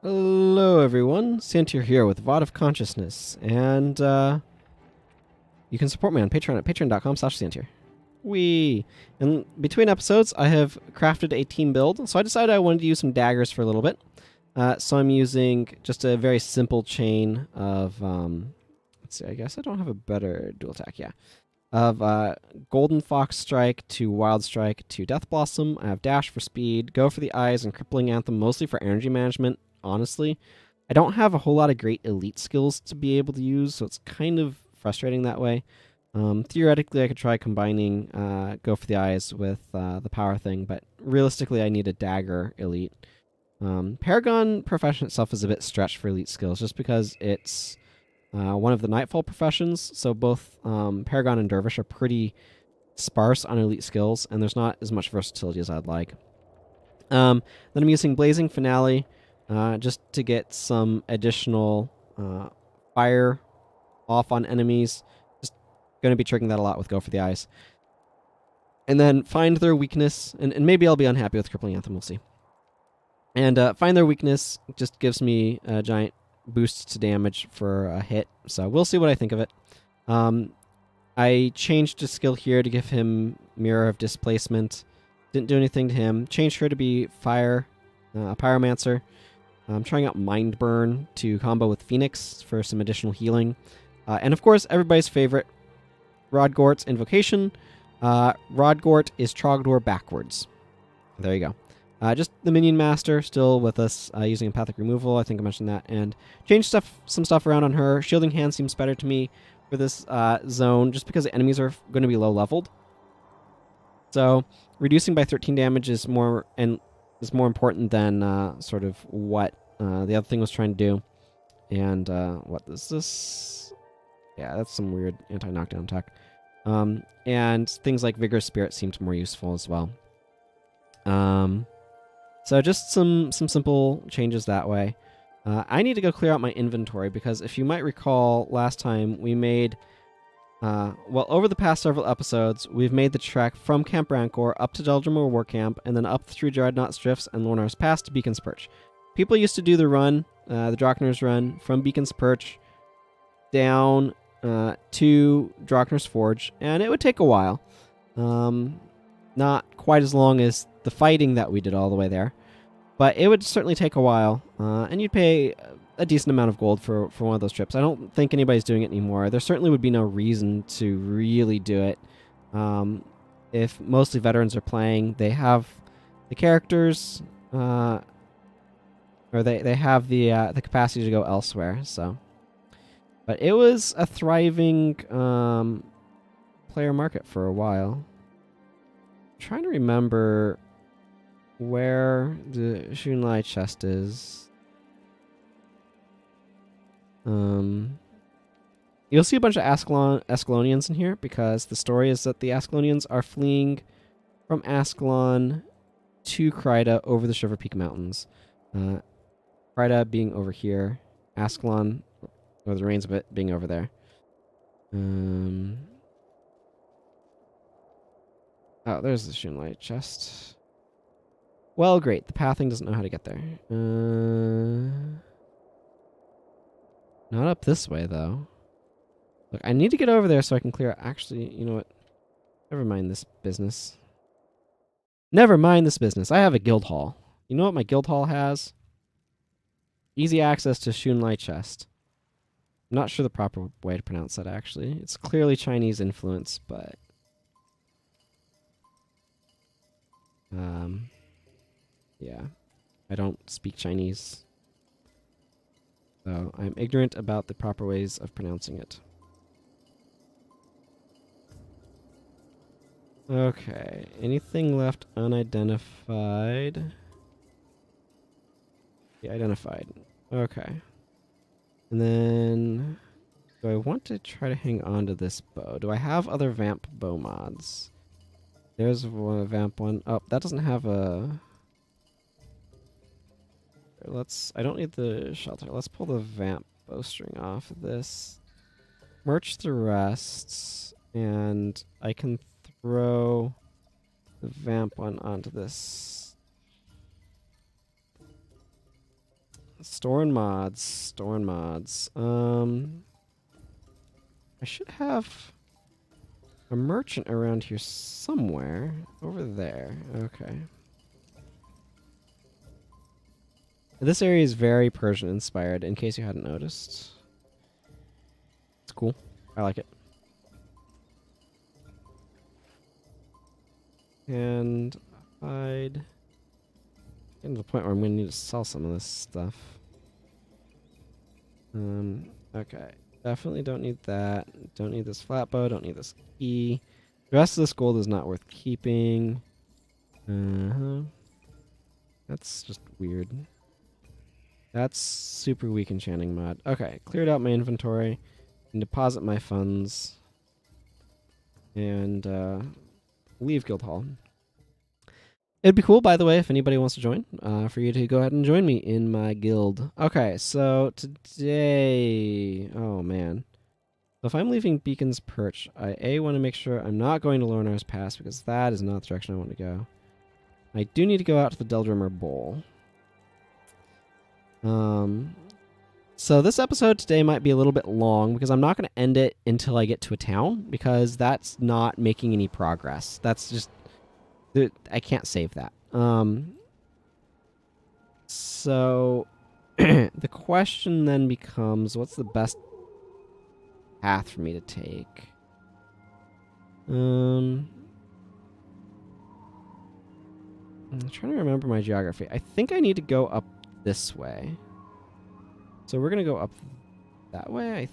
Hello everyone, Sientir here with VOD of Consciousness, and you can support me on Patreon at patreon.com/Sientir. And between episodes, I have crafted a team build, so I decided I wanted to use some daggers for a little bit. So I'm using just a very simple chain of, let's see, I guess I don't have a better dual attack, yeah. Of Golden Fox Strike to Wild Strike to Death Blossom. I have Dash for speed, Go for the Eyes, and Crippling Anthem mostly for energy management. Honestly, I don't have a whole lot of great elite skills to be able to use, so it's kind of frustrating that way. Theoretically, I could try combining Go for the Eyes with the power thing, but realistically, I need a dagger elite. Paragon profession itself is a bit stretched for elite skills, just because it's one of the Nightfall professions, so both Paragon and Dervish are pretty sparse on elite skills, and there's not as much versatility as I'd like. Then I'm using Blazing Finale, just to get some additional fire off on enemies. Just going to be triggering that a lot with Go for the Eyes. And then find their weakness, and maybe I'll be unhappy with Crippling Anthem, we'll see. And find their weakness just gives me a giant boost to damage for a hit, so we'll see what I think of it. I changed a skill here to give him Mirror of Displacement. Didn't do anything to him. Changed her to be Fire, Pyromancer. I'm trying out Mind Burn to combo with Phoenix for some additional healing. And of course, everybody's favorite, Rodgort's Invocation. Rodgort is Trogdor backwards. There you go. Just the Minion Master still with us, using Empathic Removal. I think I mentioned that. And changed some stuff around on her. Shielding Hand seems better to me for this zone, just because the enemies are going to be low leveled. So reducing by 13 damage is more important than sort of what the other thing was trying to do. And what is this? Yeah, that's some weird anti-knockdown attack. And things like Vigorous Spirit seemed more useful as well. So just some simple changes that way. I need to go clear out my inventory because if you might recall, last time we made... over the past several episodes, we've made the trek from Camp Rancor up to Deldrimor War Camp, and then up through Dreadnought's Drifts and Lornar's Pass to Beacon's Perch. People used to do the run, the Drockner's run, from Beacon's Perch down to Drockner's Forge, and it would take a while. Not quite as long as the fighting that we did all the way there, but it would certainly take a while, and you'd pay a decent amount of gold for one of those trips. I don't think anybody's doing it anymore. There certainly would be no reason to really do it. If mostly veterans are playing, they have the characters, or they have the capacity to go elsewhere. So, but it was a thriving player market for a while. I'm trying to remember where the Shunlai chest is. You'll see a bunch of Ascalonians in here because the story is that the Ascalonians are fleeing from Ascalon to Kryda over the Shiver Peak Mountains. Kryda being over here, Ascalon, or the Rains of it, being over there. Oh, there's the Shunlight chest. Well, great. The pathing doesn't know how to get there. Not up this way, though. Look, I need to get over there so I can clear... Actually, you know what? Never mind this business. Never mind this business. I have a guild hall. You know what my guild hall has? Easy access to Shunlai chest. I'm not sure the proper way to pronounce that, actually. It's clearly Chinese influence, but... yeah. I don't speak Chinese. So I'm ignorant about the proper ways of pronouncing it. Okay, anything left unidentified? Yeah, identified. Okay. And then, do I want to try to hang on to this bow? Do I have other Vamp bow mods? There's one Vamp one. Oh, that doesn't have a... I don't need the shelter. Let's pull the Vamp bowstring off of this. Merch the rest, and I can throw the Vamp one onto this Storing mods. Storing mods. I should have a merchant around here somewhere. Over there. Okay. This area is very Persian inspired, in case you hadn't noticed. It's cool. I like it. And I'd get to the point where I'm going to need to sell some of this stuff. Okay. Definitely don't need that. Don't need this flatbow. Don't need this key. The rest of this gold is not worth keeping. That's just weird. That's super weak enchanting mod. Okay, cleared out my inventory and deposit my funds and leave Guildhall. It'd be cool, by the way, if anybody wants to join, for you to go ahead and join me in my guild. Okay, so today... Oh, man. So if I'm leaving Beacon's Perch, I want to make sure I'm not going to Lornar's Pass, because that is not the direction I want to go. I do need to go out to the Deldrimmer Bowl. So this episode today might be a little bit long, because I'm not going to end it until I get to a town, because that's not making any progress. That's just... I can't save that. So the question then becomes, what's the best path for me to take? I'm trying to remember my geography. I think I need to go up this way. So we're going to go up that way, I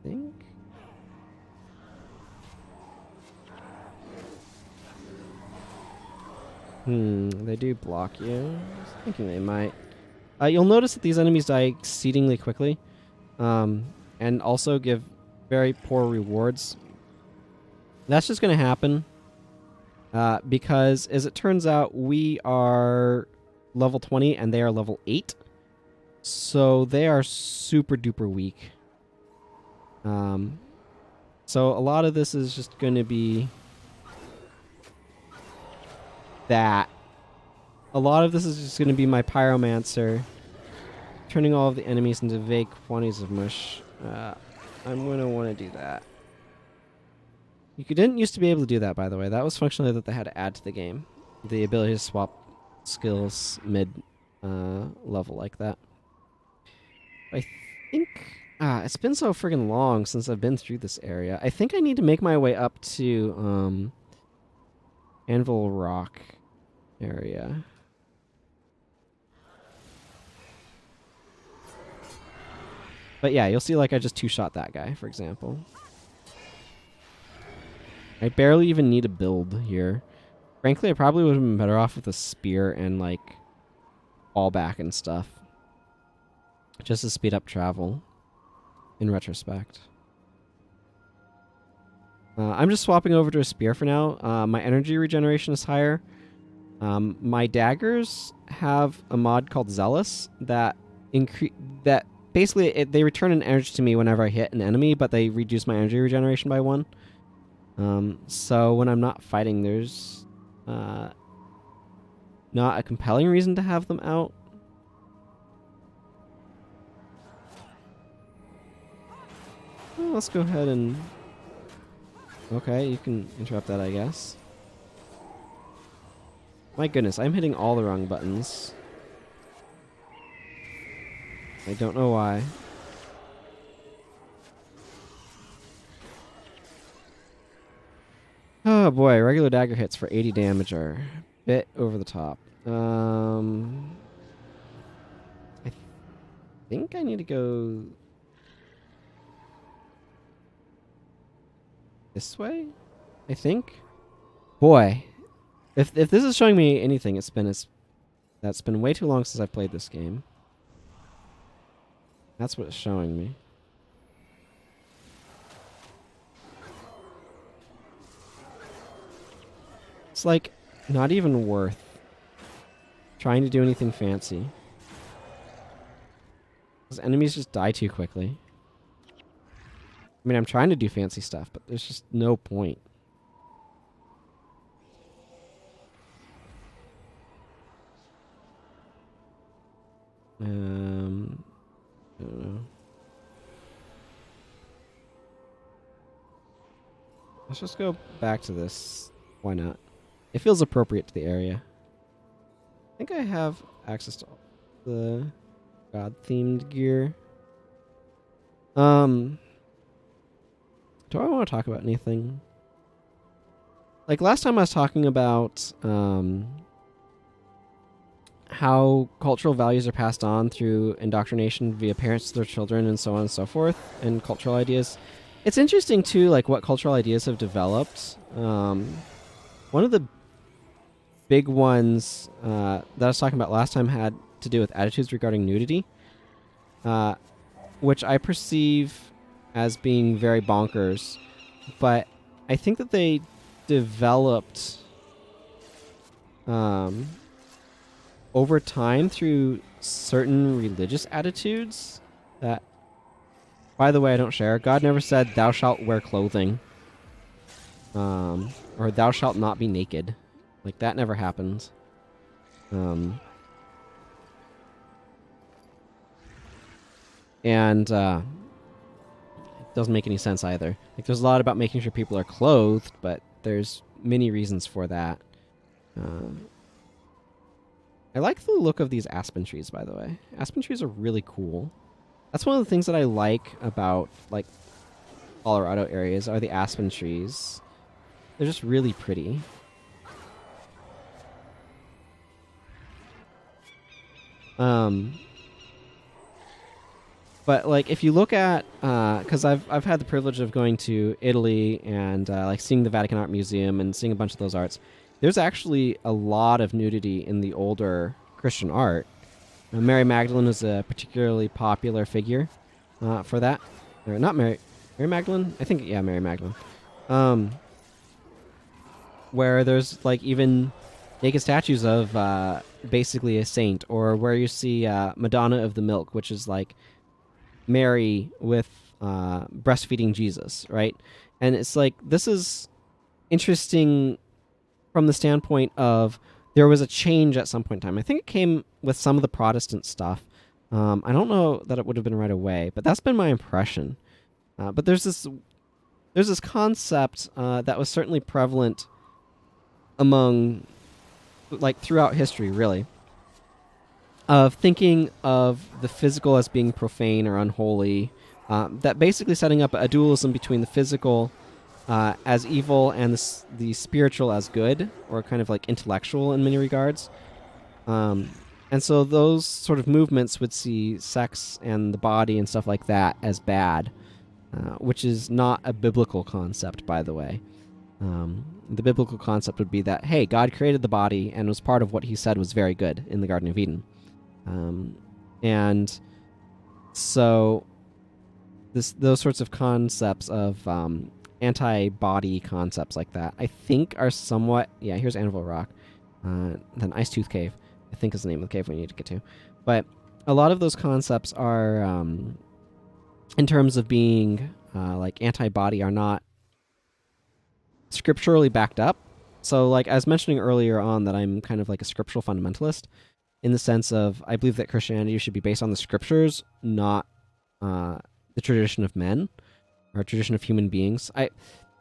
think. They do block you. I was thinking they might. You'll notice that these enemies die exceedingly quickly, and also give very poor rewards. That's just going to happen, because, as it turns out, we are level 20 and they are level 8, so they are super duper weak. So a lot of this is just going to be... that. A lot of this is just going to be my Pyromancer turning all of the enemies into vague quantities of mush. I'm going to want to do that. You didn't used to be able to do that, by the way. That was functionality that they had to add to the game. The ability to swap skills mid level like that. I think... it's been so friggin' long since I've been through this area. I think I need to make my way up to Anvil Rock area. But yeah, you'll see like I just two-shot that guy, for example. I barely even need a build here. Frankly, I probably would have been better off with a spear and like fallback and stuff. Just to speed up travel, in retrospect. I'm just swapping over to a spear for now. My energy regeneration is higher. My daggers have a mod called Zealous that basically they return an energy to me whenever I hit an enemy, but they reduce my energy regeneration by 1. So when I'm not fighting, there's not a compelling reason to have them out. Well, let's go ahead and... Okay, you can interrupt that, I guess. My goodness, I'm hitting all the wrong buttons. I don't know why. Oh boy, regular dagger hits for 80 damage are a bit over the top. I think I need to go this way? I think? Boy. If this is showing me anything, that's been way too long since I've played this game. That's what it's showing me. It's like not even worth trying to do anything fancy. Because enemies just die too quickly. I mean, I'm trying to do fancy stuff, but there's just no point. Let's just go back to this. Why not? It feels appropriate to the area. I think I have access to all the god-themed gear. Do I want to talk about anything? Like last time I was talking about how cultural values are passed on through indoctrination via parents to their children and so on and so forth, and cultural ideas. It's interesting too, like what cultural ideas have developed. One of the big ones that I was talking about last time had to do with attitudes regarding nudity, which I perceive as being very bonkers, but I think that they developed over time through certain religious attitudes that, by the way, I don't share. God never said, thou shalt wear clothing, or thou shalt not be naked. Like, that never happened. And it doesn't make any sense either. Like, there's a lot about making sure people are clothed, but there's many reasons for that. I like the look of these aspen trees, by the way. Aspen trees are really cool. That's one of the things that I like about, like, Colorado areas are the aspen trees. They're just really pretty. But like if you look at, because I've had the privilege of going to Italy and like seeing the Vatican Art Museum and seeing a bunch of those arts, there's actually a lot of nudity in the older Christian art. Mary Magdalene is a particularly popular figure for that. Or not Mary Magdalene? I think, yeah, Mary Magdalene. Where there's like even naked statues of basically a saint, or where you see Madonna of the Milk, which is like Mary with breastfeeding Jesus, right? And it's like, this is interesting from the standpoint of there was a change at some point in time. I think it came with some of the Protestant stuff. I don't know that it would have been right away, but that's been my impression. But there's this concept that was certainly prevalent among, like, throughout history, really, of thinking of the physical as being profane or unholy, that basically setting up a dualism between the physical as evil and the spiritual as good, or kind of like intellectual in many regards. And so those sort of movements would see sex and the body and stuff like that as bad, which is not a biblical concept, by the way. The biblical concept would be that, hey, God created the body and was part of what he said was very good in the Garden of Eden. And so those sorts of concepts of anti-body concepts like that, I think are somewhat... Yeah, here's Anvil Rock. Then Ice Tooth Cave, I think is the name of the cave we need to get to. But a lot of those concepts are, in terms of being like anti-body, are not scripturally backed up. So like I was mentioning earlier on that I'm kind of like a scriptural fundamentalist, in the sense of I believe that Christianity should be based on the scriptures, not the tradition of men or tradition of human beings.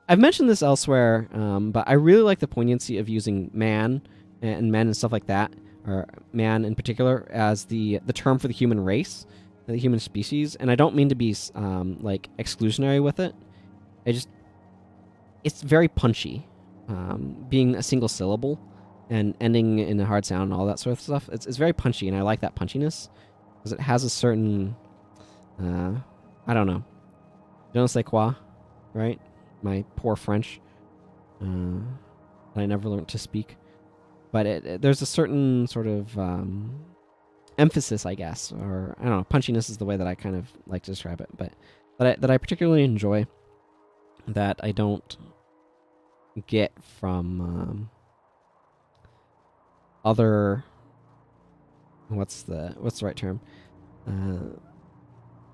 I've mentioned this elsewhere, but I really like the poignancy of using man and men and stuff like that, or man in particular, as the term for the human race, the human species. And I don't mean to be like exclusionary with it. It's very punchy, being a single syllable and ending in a hard sound and all that sort of stuff. It's very punchy, and I like that punchiness because it has a certain, I don't know, je ne sais quoi, right? My poor French, that I never learned to speak. But there's a certain sort of emphasis, I guess, or I don't know, punchiness is the way that I kind of like to describe it, but that I particularly enjoy, that I don't get from other... what's the right term?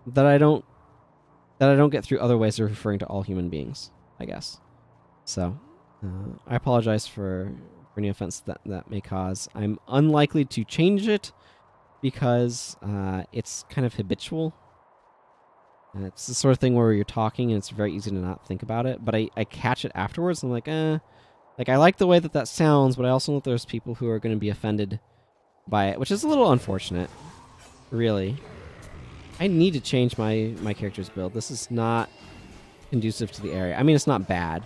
That I don't get through other ways of referring to all human beings, I guess. So I apologize for any offense that may cause. I'm unlikely to change it because it's kind of habitual. And it's the sort of thing where you're talking and it's very easy to not think about it, but I catch it afterwards and I'm like, Like, I like the way that sounds, but I also know that there's people who are going to be offended by it, which is a little unfortunate, really. I need to change my character's build. This is not conducive to the area. I mean, it's not bad.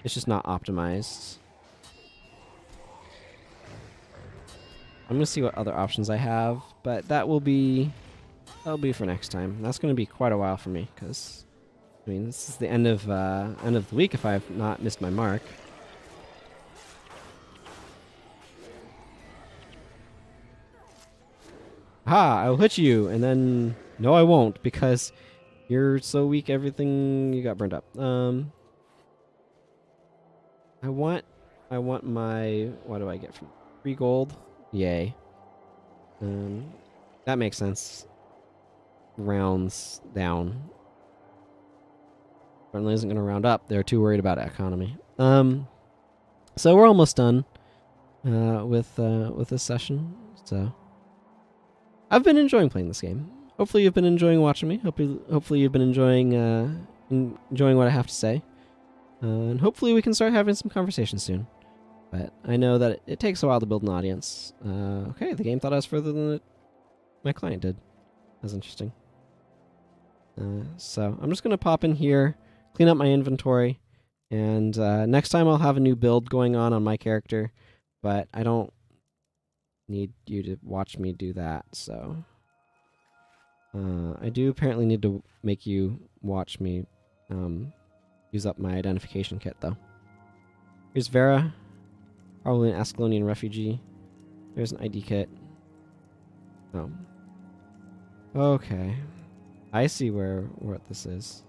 It's just not optimized. I'm going to see what other options I have, but that'll be for next time. That's going to be quite a while for me, because, I mean, this is the end of the week if I've not missed my mark. Ha! I'll hit you, and then no, I won't, because you're so weak. Everything you got burned up. I want my. What do I get from 3 gold? Yay. That makes sense. Rounds down. Certainly isn't going to round up. They're too worried about economy. So we're almost done with this session. So I've been enjoying playing this game. Hopefully you've been enjoying watching me. Hopefully you've been enjoying what I have to say. And hopefully we can start having some conversation soon. But I know that it takes a while to build an audience. Okay, the game thought I was further than my client did. That's interesting. So I'm just going to pop in here, clean up my inventory, and next time I'll have a new build going on my character, but I don't need you to watch me do that, so I do apparently need to make you watch me use up my identification kit, though. Here's Vera, probably an Ascalonian refugee. There's an ID kit. Oh. Okay. I see what this is.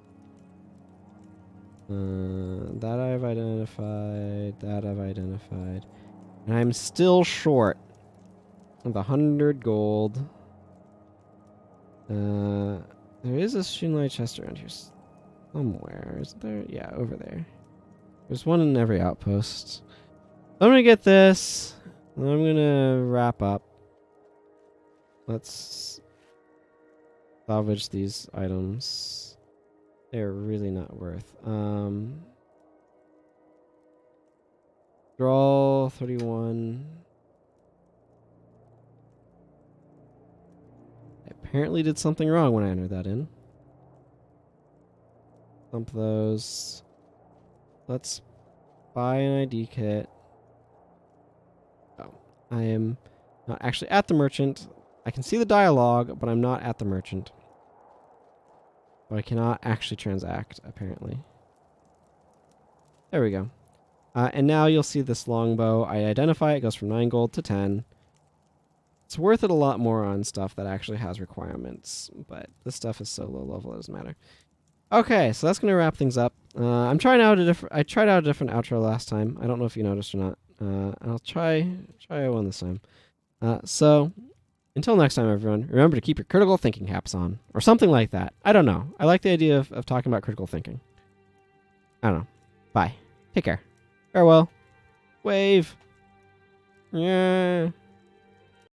That I've identified. That I've identified. And I'm still short of 100 gold. There is a Shinlai chest around here somewhere. Isn't there? Yeah, over there. There's one in every outpost. I'm gonna get this. And I'm gonna wrap up. Let's salvage these items. They're really not worth. Draw 31. I apparently did something wrong when I entered that in. Dump those. Let's buy an ID kit. Oh, I am not actually at the merchant. I can see the dialogue, but I'm not at the merchant. But I cannot actually transact, apparently. There we go. And now you'll see this longbow. I identify it goes from 9 gold to 10. It's worth it a lot more on stuff that actually has requirements, but this stuff is so low level it doesn't matter. Okay, so that's going to wrap things up. I tried out a different outro last time. I don't know if you noticed or not. I'll try one this time. So until next time, everyone, remember to keep your critical thinking caps on, or something like that. I don't know. I like the idea of talking about critical thinking. I don't know. Bye. Take care. Farewell. Wave. Yeah.